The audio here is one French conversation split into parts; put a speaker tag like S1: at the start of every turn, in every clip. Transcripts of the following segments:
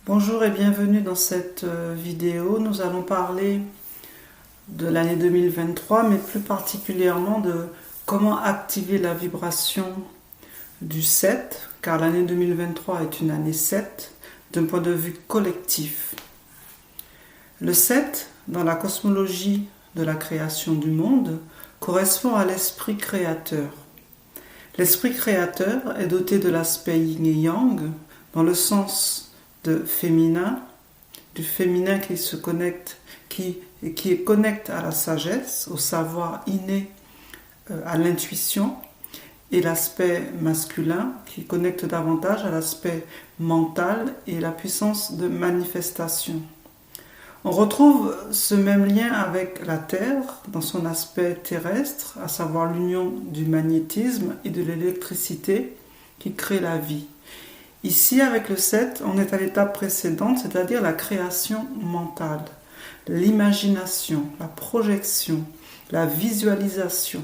S1: Bonjour et bienvenue dans cette vidéo. Nous allons parler de l'année 2023, mais plus particulièrement de comment activer la vibration du 7, car l'année 2023 est une année 7 d'un point de vue collectif. Le 7, dans la cosmologie de la création du monde, correspond à l'esprit créateur. L'esprit créateur est doté de l'aspect yin et yang, dans le sens de féminin, du féminin qui se connecte, qui connecte à la sagesse, au savoir inné, à l'intuition, et l'aspect masculin qui connecte davantage à l'aspect mental et la puissance de manifestation. On retrouve ce même lien avec la Terre dans son aspect terrestre, à savoir l'union du magnétisme et de l'électricité qui crée la vie. Ici, avec le 7, on est à l'étape précédente, c'est-à-dire la création mentale, l'imagination, la projection, la visualisation.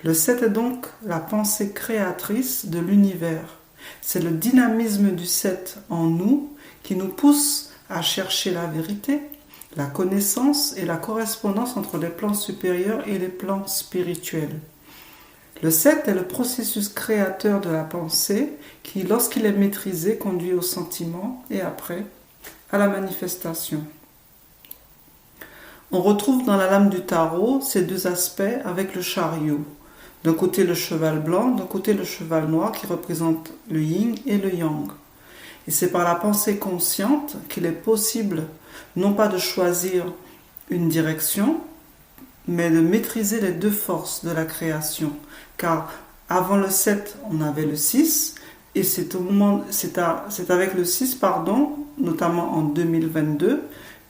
S1: Le 7 est donc la pensée créatrice de l'univers. C'est le dynamisme du 7 en nous qui nous pousse à chercher la vérité, la connaissance et la correspondance entre les plans supérieurs et les plans spirituels. Le 7 est le processus créateur de la pensée qui, lorsqu'il est maîtrisé, conduit au sentiment et après à la manifestation. On retrouve dans la lame du tarot ces deux aspects avec le chariot. D'un côté le cheval blanc, d'un côté le cheval noir qui représente le yin et le yang. Et c'est par la pensée consciente qu'il est possible non pas de choisir une direction, mais de maîtriser les deux forces de la création. Car avant le 7, on avait le 6, et c'est avec le 6, notamment en 2022,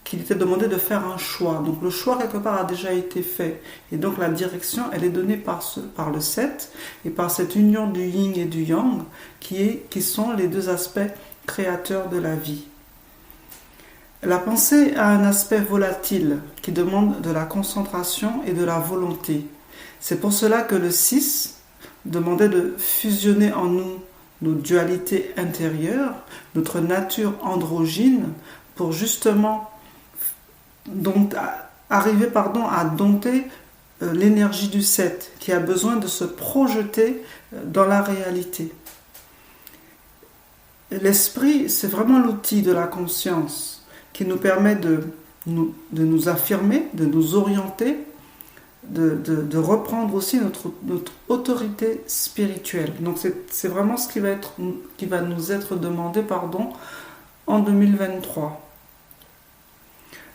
S1: qu'il était demandé de faire un choix. Donc le choix, quelque part, a déjà été fait. Et donc la direction, elle est donnée par le 7, et par cette union du yin et du yang, qui sont les deux aspects créateurs de la vie. La pensée a un aspect volatile qui demande de la concentration et de la volonté. C'est pour cela que le 6 demandait de fusionner en nous nos dualités intérieures, notre nature androgyne, pour justement arriver à dompter l'énergie du 7 qui a besoin de se projeter dans la réalité. L'esprit, c'est vraiment l'outil de la conscience qui nous permet de nous affirmer, de nous orienter, de reprendre aussi notre autorité spirituelle. Donc c'est vraiment ce qui va nous être demandé en 2023.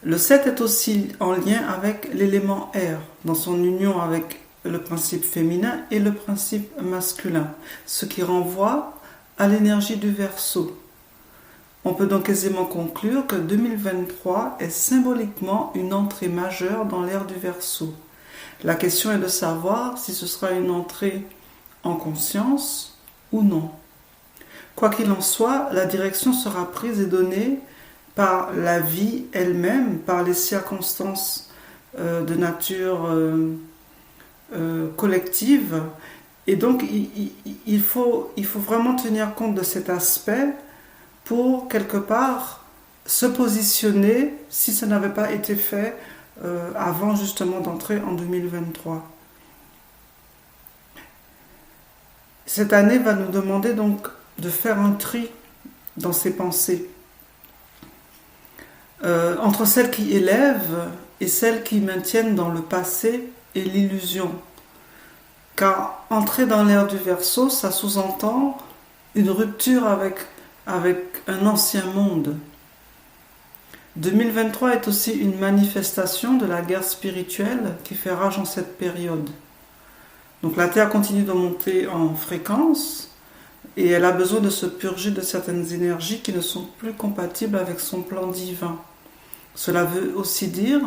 S1: Le 7 est aussi en lien avec l'élément air, dans son union avec le principe féminin et le principe masculin, ce qui renvoie à l'énergie du Verseau. On peut donc aisément conclure que 2023 est symboliquement une entrée majeure dans l'ère du Verseau. La question est de savoir si ce sera une entrée en conscience ou non. Quoi qu'il en soit, la direction sera prise et donnée par la vie elle-même, par les circonstances de nature collective. Et donc, il faut vraiment tenir compte de cet aspect pour, quelque part, se positionner si ça n'avait pas été fait avant justement d'entrer en 2023. Cette année va nous demander donc de faire un tri dans ses pensées, entre celles qui élèvent et celles qui maintiennent dans le passé et l'illusion. Car entrer dans l'ère du Verseau, ça sous-entend une rupture avec un ancien monde. 2023 est aussi une manifestation de la guerre spirituelle qui fait rage en cette période. Donc la Terre continue de monter en fréquence et elle a besoin de se purger de certaines énergies qui ne sont plus compatibles avec son plan divin. Cela veut aussi dire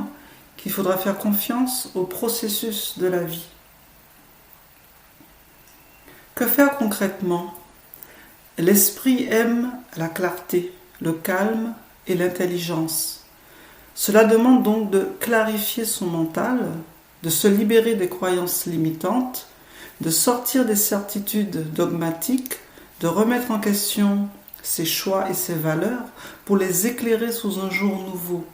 S1: qu'il faudra faire confiance au processus de la vie. Que faire concrètement ? L'esprit aime la clarté, le calme et l'intelligence. Cela demande donc de clarifier son mental, de se libérer des croyances limitantes, de sortir des certitudes dogmatiques, de remettre en question ses choix et ses valeurs pour les éclairer sous un jour nouveau.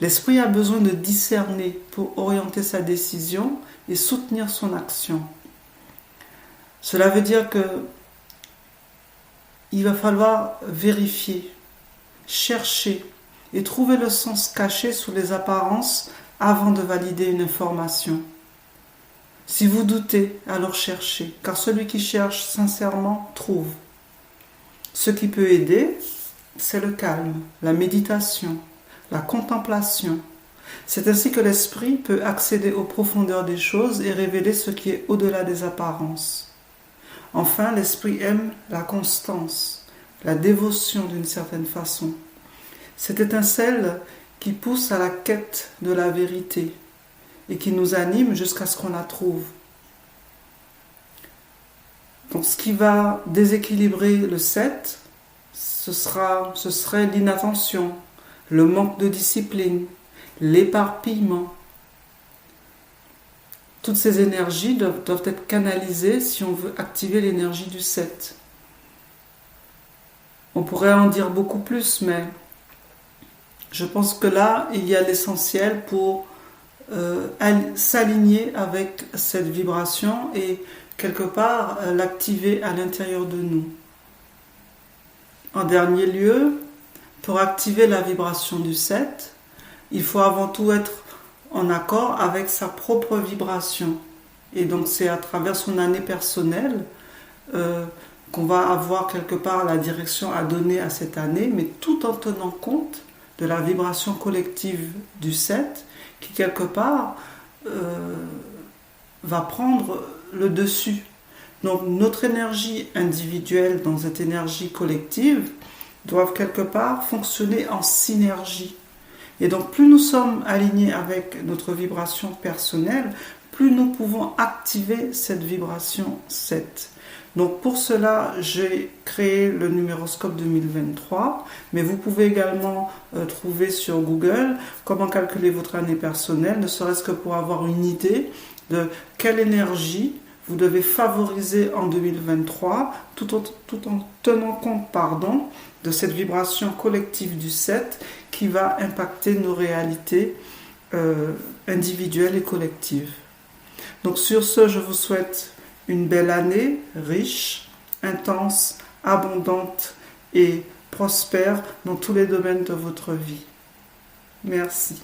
S1: L'esprit a besoin de discerner pour orienter sa décision et soutenir son action. Cela veut dire que il va falloir vérifier, chercher et trouver le sens caché sous les apparences avant de valider une information. Si vous doutez, alors cherchez, car celui qui cherche sincèrement trouve. Ce qui peut aider, c'est le calme, la méditation, la contemplation. C'est ainsi que l'esprit peut accéder aux profondeurs des choses et révéler ce qui est au-delà des apparences. Enfin, l'esprit aime la constance, la dévotion d'une certaine façon. Cette étincelle qui pousse à la quête de la vérité et qui nous anime jusqu'à ce qu'on la trouve. Donc ce qui va déséquilibrer le 7, ce serait l'inattention, le manque de discipline, l'éparpillement. Toutes ces énergies doivent être canalisées si on veut activer l'énergie du 7. On pourrait en dire beaucoup plus, mais je pense que là, il y a l'essentiel pour s'aligner avec cette vibration et quelque part l'activer à l'intérieur de nous. En dernier lieu, pour activer la vibration du 7, il faut avant tout être en accord avec sa propre vibration. Et donc c'est à travers son année personnelle qu'on va avoir quelque part la direction à donner à cette année, mais tout en tenant compte de la vibration collective du 7 qui quelque part va prendre le dessus. Donc notre énergie individuelle dans cette énergie collective doivent quelque part fonctionner en synergie. Et donc plus nous sommes alignés avec notre vibration personnelle, plus nous pouvons activer cette vibration 7. Donc pour cela, j'ai créé le numéroscope 2023, mais vous pouvez également trouver sur Google comment calculer votre année personnelle, ne serait-ce que pour avoir une idée de quelle énergie vous devez favoriser en 2023, tout en tenant compte de cette vibration collective du 7 qui va impacter nos réalités individuelles et collectives. Donc sur ce, je vous souhaite une belle année, riche, intense, abondante et prospère dans tous les domaines de votre vie. Merci.